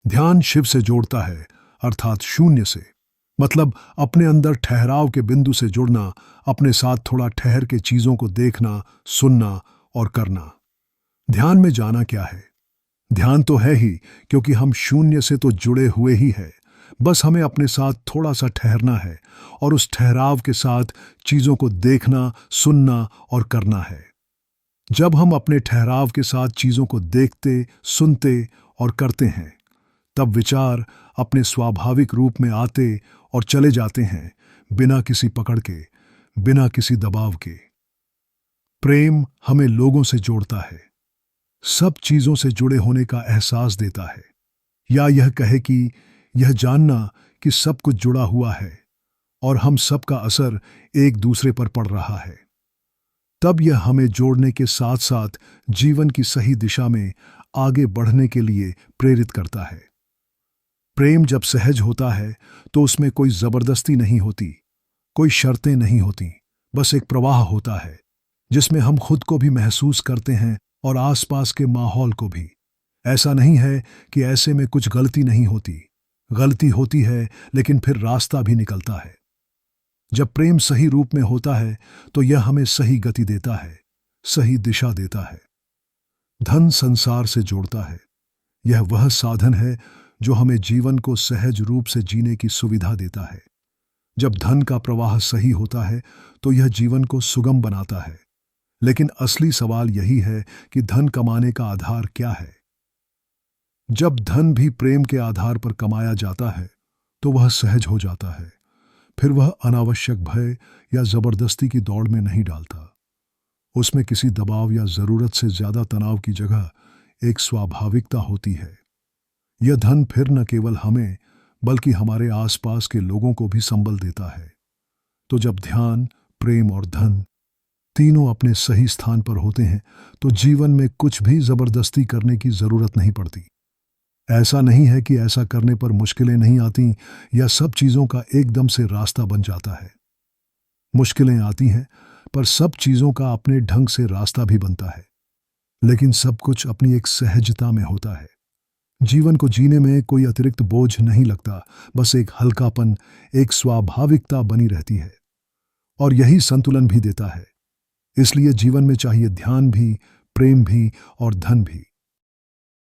ध्यान शिव से जोड़ता है, अर्थात शून्य से। मतलब अपने अंदर ठहराव के बिंदु से जुड़ना, अपने साथ थोड़ा ठहर के चीजों को देखना, सुनना और करना। ध्यान में जाना क्या है? ध्यान तो है ही, क्योंकि हम शून्य से तो जुड़े हुए ही है। बस हमें अपने साथ थोड़ा सा ठहरना है और उस ठहराव के साथ चीजों को देखना, सुनना और करना है। जब हम अपने ठहराव के साथ चीजों को देखते, सुनते और करते हैं, तब विचार अपने स्वाभाविक रूप में आते और चले जाते हैं, बिना किसी पकड़ के, बिना किसी दबाव के। प्रेम हमें लोगों से जोड़ता है, सब चीजों से जुड़े होने का एहसास देता है, या यह कहे कि यह जानना कि सब कुछ जुड़ा हुआ है और हम सब का असर एक दूसरे पर पड़ रहा है। तब यह हमें जोड़ने के साथ साथ जीवन की सही दिशा में आगे बढ़ने के लिए प्रेरित करता है। प्रेम जब सहज होता है तो उसमें कोई जबरदस्ती नहीं होती, कोई शर्तें नहीं होती, बस एक प्रवाह होता है जिसमें हम खुद को भी महसूस करते हैं और आसपास के माहौल को भी। ऐसा नहीं है कि ऐसे में कुछ गलती नहीं होती, गलती होती है, लेकिन फिर रास्ता भी निकलता है। जब प्रेम सही रूप में होता है तो यह हमें सही गति देता है, सही दिशा देता है। धन संसार से जोड़ता है, यह वह साधन है जो हमें जीवन को सहज रूप से जीने की सुविधा देता है। जब धन का प्रवाह सही होता है तो यह जीवन को सुगम बनाता है। लेकिन असली सवाल यही है कि धन कमाने का आधार क्या है? जब धन भी प्रेम के आधार पर कमाया जाता है तो वह सहज हो जाता है। फिर वह अनावश्यक भय या जबरदस्ती की दौड़ में नहीं डालता। उसमें किसी दबाव या जरूरत से ज्यादा तनाव की जगह एक स्वाभाविकता होती है। यह धन फिर न केवल हमें बल्कि हमारे आसपास के लोगों को भी संबल देता है। तो जब ध्यान, प्रेम और धन तीनों अपने सही स्थान पर होते हैं तो जीवन में कुछ भी जबरदस्ती करने की जरूरत नहीं पड़ती। ऐसा नहीं है कि ऐसा करने पर मुश्किलें नहीं आती या सब चीजों का एकदम से रास्ता बन जाता है। मुश्किलें आती हैं, पर सब चीजों का अपने ढंग से रास्ता भी बनता है। लेकिन सब कुछ अपनी एक सहजता में होता है। जीवन को जीने में कोई अतिरिक्त बोझ नहीं लगता, बस एक हल्कापन, एक स्वाभाविकता बनी रहती है और यही संतुलन भी देता है। इसलिए जीवन में चाहिए ध्यान भी, प्रेम भी और धन भी।